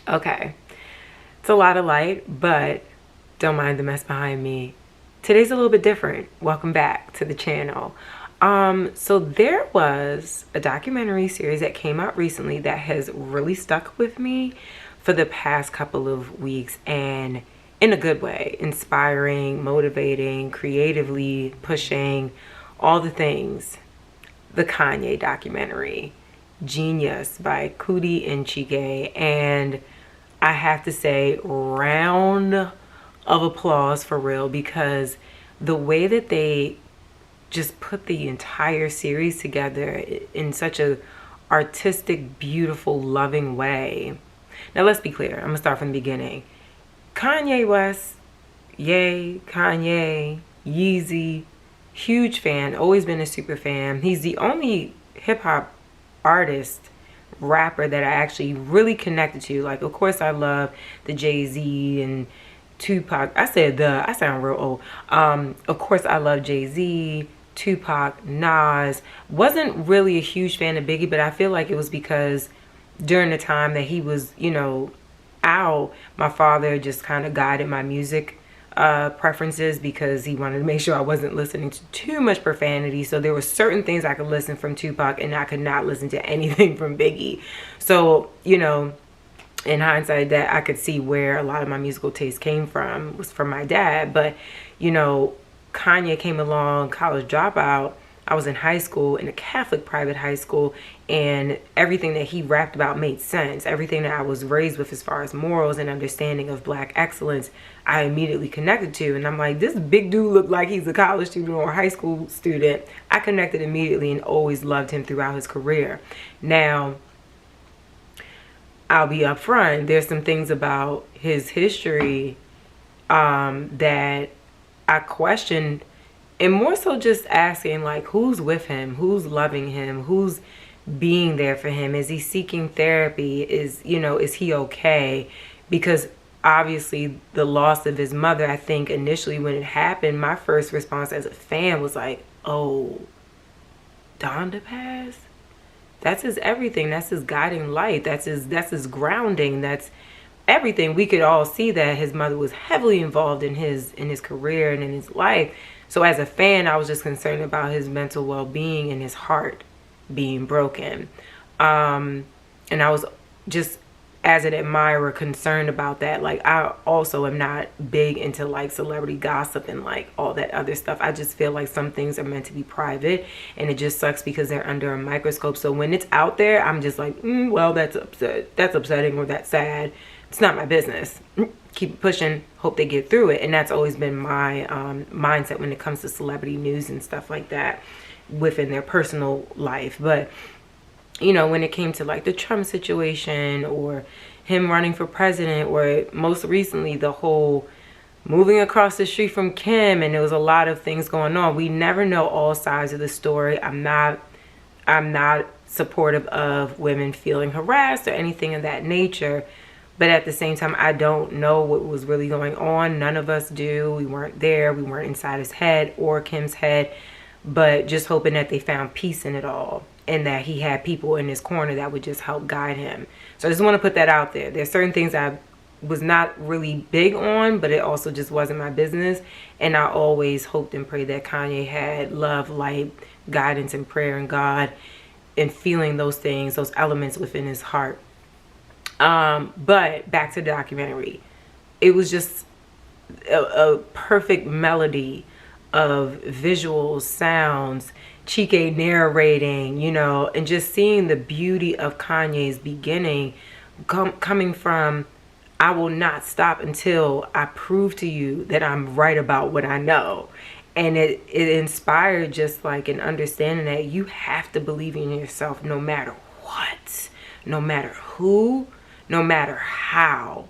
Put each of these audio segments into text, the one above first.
Okay, it's a lot of light, but don't mind the mess behind me. Today's a little bit different. Welcome back to the channel. So there was a documentary series that came out recently that has really stuck with me for the past couple of weeks, and in a good way, inspiring, motivating, creatively pushing, all the things. The Kanye documentary, JeenYuhs by Coodie and Chike, and I have to say, round of applause for real, because the way that they just put the entire series together in such a artistic, beautiful, loving way. Now let's be clear, I'm gonna start from the beginning. Kanye West, yay, Kanye, Yeezy, huge fan, always been a super fan. He's the only hip-hop artist, rapper that I actually really connected to. Like, of course I love the Jay-Z and Tupac. I sound real old. Of course I love Jay-Z, Tupac, Nas. Wasn't really a huge fan of Biggie, but I feel like it was because during the time that he was, you know, out, my father just kind of guided my music preferences, because he wanted to make sure I wasn't listening to too much profanity. So there were certain things I could listen from Tupac and I could not listen to anything from Biggie. So, you know, in hindsight, that I could see where a lot of my musical taste came from was from my dad. But, you know, Kanye came along, college dropout. I was in high school, in a Catholic private high school, and everything that he rapped about made sense. Everything that I was raised with as far as morals and understanding of black excellence, I immediately connected to. And I'm like, this big dude looked like he's a college student or a high school student. I connected immediately and always loved him throughout his career. Now, I'll be upfront, there's some things about his history that I questioned, and more so just asking, like, who's with him, who's loving him, who's being there for him, is he seeking therapy, is, you know, is he okay? Because obviously the loss of his mother, I think initially when it happened, my first response as a fan was like, oh, Donda passed? That's his everything. That's his guiding light. That's his grounding. That's everything. We could all see that his mother was heavily involved in his career and in his life. So as a fan, I was just concerned about his mental well-being and his heart being broken. And I was just, as an admirer, concerned about that. Like, I also am not big into like celebrity gossip and like all that other stuff. I just feel like some things are meant to be private, and it just sucks because they're under a microscope. So when it's out there, I'm just like, well, that's upsetting, or that's sad. It's not my business. Keep pushing, hope they get through it. And that's always been my mindset when it comes to celebrity news and stuff like that within their personal life. But, you know, when it came to like the Trump situation, or him running for president, or most recently the whole moving across the street from Kim, and there was a lot of things going on. We never know all sides of the story. I'm not supportive of women feeling harassed or anything of that nature. But at the same time, I don't know what was really going on. None of us do. We weren't there. We weren't inside his head or Kim's head. But just hoping that they found peace in it all, and that he had people in his corner that would just help guide him. So I just want to put that out there. There's certain things I was not really big on, but it also just wasn't my business. And I always hoped and prayed that Kanye had love, light, guidance, and prayer and God, and feeling those things, those elements within his heart. But back to the documentary, it was just a perfect melody of visuals, sounds, Chike narrating, you know, and just seeing the beauty of Kanye's beginning coming from, I will not stop until I prove to you that I'm right about what I know. And it inspired just like an understanding that you have to believe in yourself no matter what, no matter who, no matter how.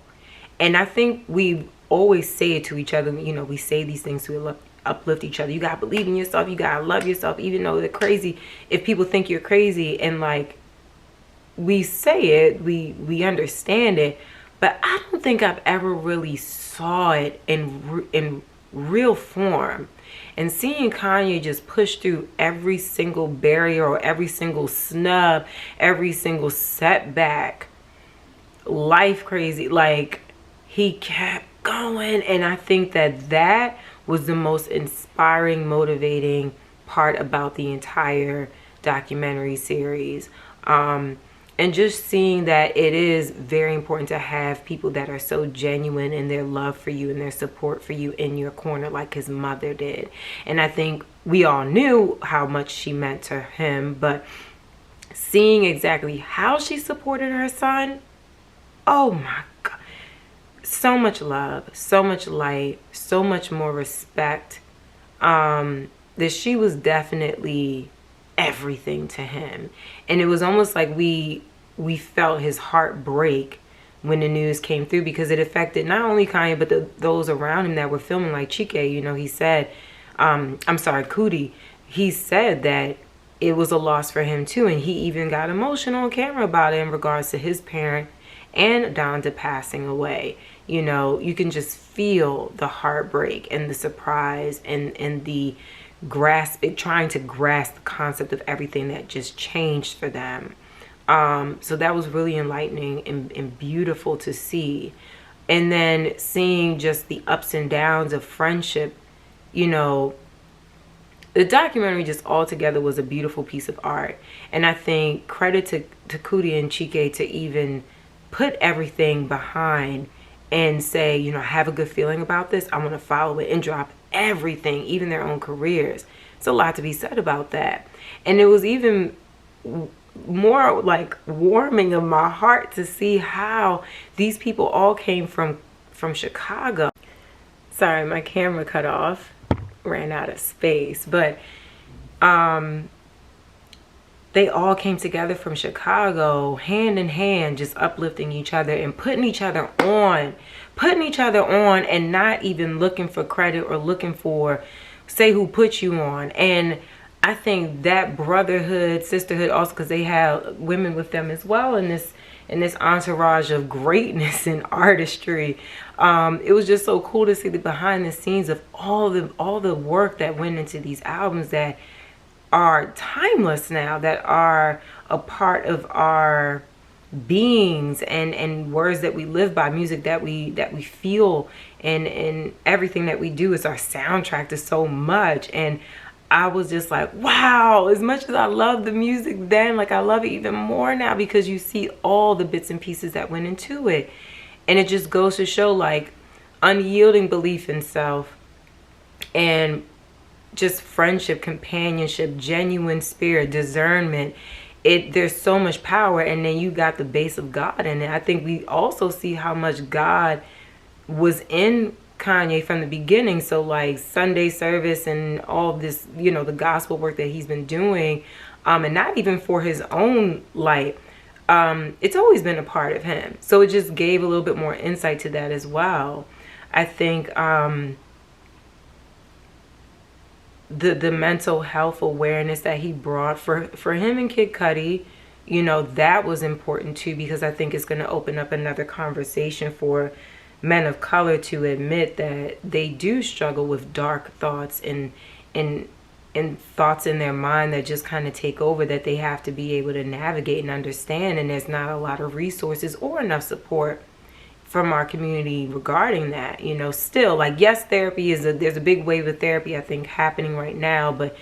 And I think we always say it to each other, you know, we say these things to uplift each other. You gotta believe in yourself, you gotta love yourself, even though they're crazy. If people think you're crazy, and like, we say it, we understand it, but I don't think I've ever really saw it in real form. And seeing Kanye just push through every single barrier, or every single snub, every single setback, life crazy. Like, he kept going, and I think that that was the most inspiring, motivating part about the entire documentary series. And just seeing that it is very important to have people that are so genuine in their love for you and their support for you in your corner, like his mother did. And I think we all knew how much she meant to him, but seeing exactly how she supported her son, oh my God. So much love, so much light, so much more respect. That she was definitely everything to him. And it was almost like we felt his heart break when the news came through, because it affected not only Kanye but those around him that were filming, like Chike. You know, he said, Coodie, he said that it was a loss for him too, and he even got emotional on camera about it in regards to his parent and Donda passing away. You know, you can just feel the heartbreak and the surprise and the trying to grasp the concept of everything that just changed for them. So that was really enlightening and beautiful to see. And then seeing just the ups and downs of friendship, you know, the documentary just altogether was a beautiful piece of art. And I think credit to Coodie and Chike to even put everything behind and say, you know, I have a good feeling about this, I want to follow it, and drop everything, even their own careers. It's a lot to be said about that. And it was even more like warming of my heart to see how these people all came from Chicago. Sorry, my camera cut off, ran out of space, but they all came together from Chicago, hand in hand, just uplifting each other and putting each other on, and not even looking for credit or looking for, say, who put you on. And I think that brotherhood, sisterhood, also because they have women with them as well in this entourage of greatness and artistry. It was just so cool to see the behind the scenes of all the work that went into these albums that are timeless now, that are a part of our beings and words that we live by, music that we feel, and everything that we do is our soundtrack to so much. And I was just like, wow, as much as I love the music then, like I love it even more now, because you see all the bits and pieces that went into it. And it just goes to show, like, unyielding belief in self and just friendship, companionship, genuine spirit, discernment. There's so much power. And then you got the base of God in it. I think we also see how much God was in Kanye from the beginning. So like Sunday service and all this, you know, the gospel work that he's been doing, and not even for his own life, it's always been a part of him. So it just gave a little bit more insight to that as well. I think the mental health awareness that he brought for him and Kid Cudi, you know, that was important too, because I think it's going to open up another conversation for men of color to admit that they do struggle with dark thoughts and thoughts in their mind that just kind of take over, that they have to be able to navigate and understand. And there's not a lot of resources or enough support from our community regarding that. You know, still, like, yes, therapy there's a big wave of therapy, I think, happening right now, but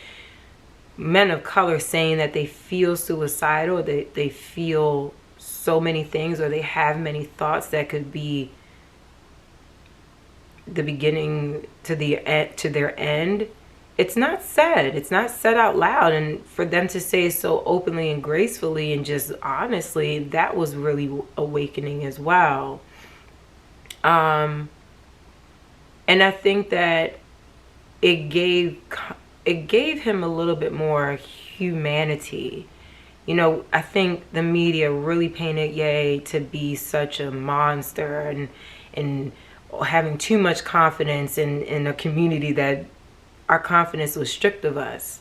men of color saying that they feel suicidal, they feel so many things, or they have many thoughts that could be the beginning to their end. It's not said. It's not said out loud. And for them to say so openly and gracefully and just honestly, that was really awakening as well. And I think that it gave him a little bit more humanity. You know, I think the media really painted Ye to be such a monster and having too much confidence in a community that our confidence was stripped of us.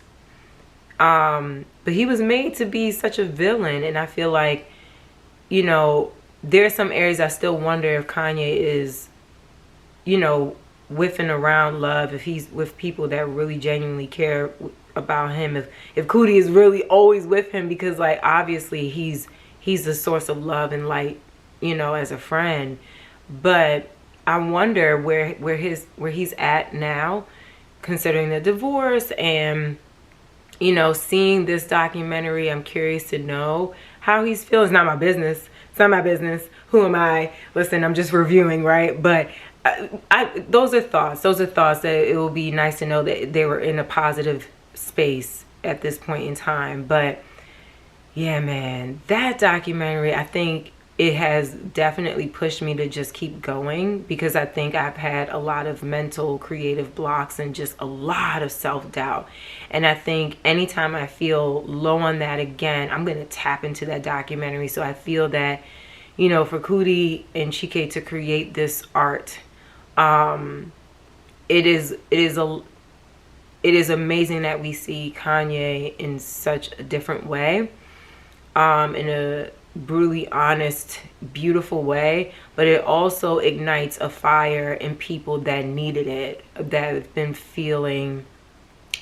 But he was made to be such a villain. And I feel like, you know, there are some areas I still wonder if Kanye is, you know, with and around love, if he's with people that really genuinely care about him, if Coodie is really always with him, because, like, obviously he's the source of love and light you know, as a friend. But I wonder where he's at now, considering the divorce. And you know, seeing this documentary, I'm curious to know how he's feeling. It's not my business. It's not my business. Who am I? Listen, I'm just reviewing, right? But those are thoughts. Those are thoughts that it will be nice to know that they were in a positive space at this point in time. But yeah, man, that documentary, I think it has definitely pushed me to just keep going, because I think I've had a lot of mental creative blocks and just a lot of self-doubt. And I think anytime I feel low on that again, I'm going to tap into that documentary. So I feel that, you know, for Coodie and Chike to create this art, it is amazing that we see Kanye in such a different way, in a brutally honest, beautiful way. But it also ignites a fire in people that needed it, that have been feeling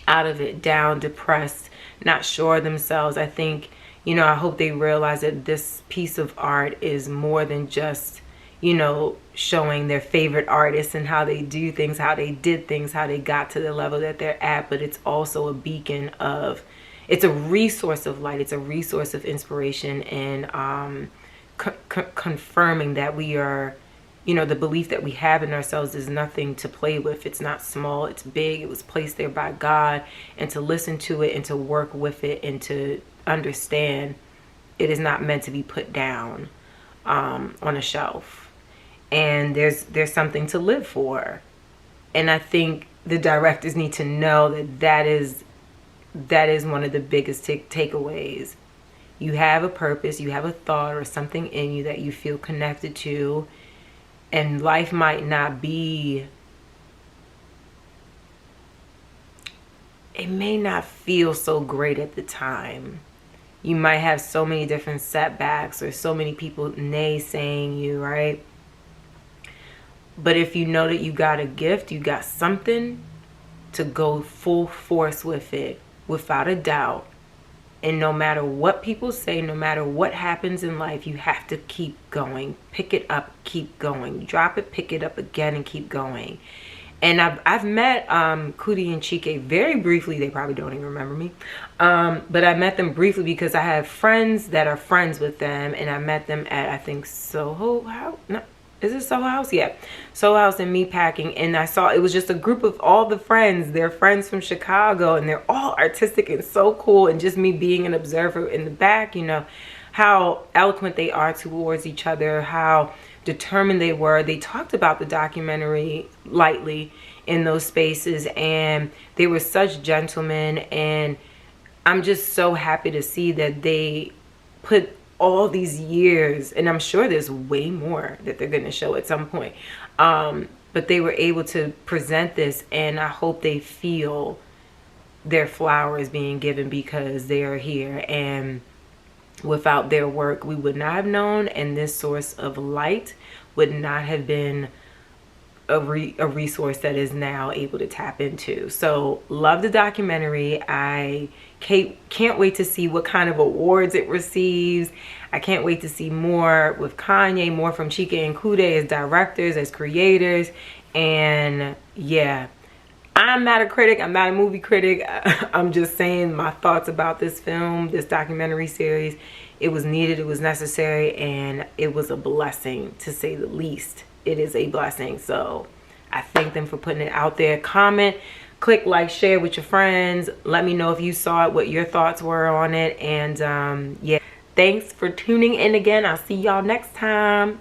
out of it, down, depressed, not sure of themselves. I think, you know, I hope they realize that this piece of art is more than just, you know, showing their favorite artists and how they do things, how they did things, how they got to the level that they're at. But it's also a beacon of, it's a resource of light. It's a resource of inspiration, and confirming that we are, you know, the belief that we have in ourselves is nothing to play with. It's not small, it's big. It was placed there by God, and to listen to it and to work with it and to understand it is not meant to be put down on a shelf. And there's something to live for. And I think the directors need to know that that is one of the biggest takeaways. You have a purpose, you have a thought or something in you that you feel connected to, and life might not be, it may not feel so great at the time. You might have so many different setbacks or so many people naysaying you, right? But if you know that you got a gift, you got something, to go full force with it, without a doubt. And no matter what people say, no matter what happens in life, you have to keep going. Pick it up, keep going. Drop it, pick it up again, and keep going. And I've met Coodie and Chike very briefly. They probably don't even remember me. But I met them briefly because I have friends that are friends with them. And I met them at, I think, Soho House? No, is it Soho House? Yeah. Soho House and Meatpacking. And I saw, it was just a group of all the friends. They're friends from Chicago. And they're all artistic and so cool. And just me being an observer in the back, you know, how eloquent they are towards each other, how determined they were. They talked about the documentary lightly in those spaces, and they were such gentlemen. And I'm just so happy to see that they put all these years, and I'm sure there's way more that they're going to show at some point, but they were able to present this, and I hope they feel their flowers being given, because they are here. And without their work, we would not have known, and this source of light would not have been a resource that is now able to tap into. So love the documentary. I can't wait to see what kind of awards it receives. I can't wait to see more with Kanye, more from Chike and Coodie as directors, as creators. And yeah, I'm not a critic. I'm not a movie critic. I'm just saying my thoughts about this film, this documentary series. It was needed, it was necessary, and it was a blessing, to say the least. It is a blessing. So I thank them for putting it out there. Comment, click, like, share with your friends. Let me know if you saw it, what your thoughts were on it. And yeah, thanks for tuning in again. I'll see y'all next time.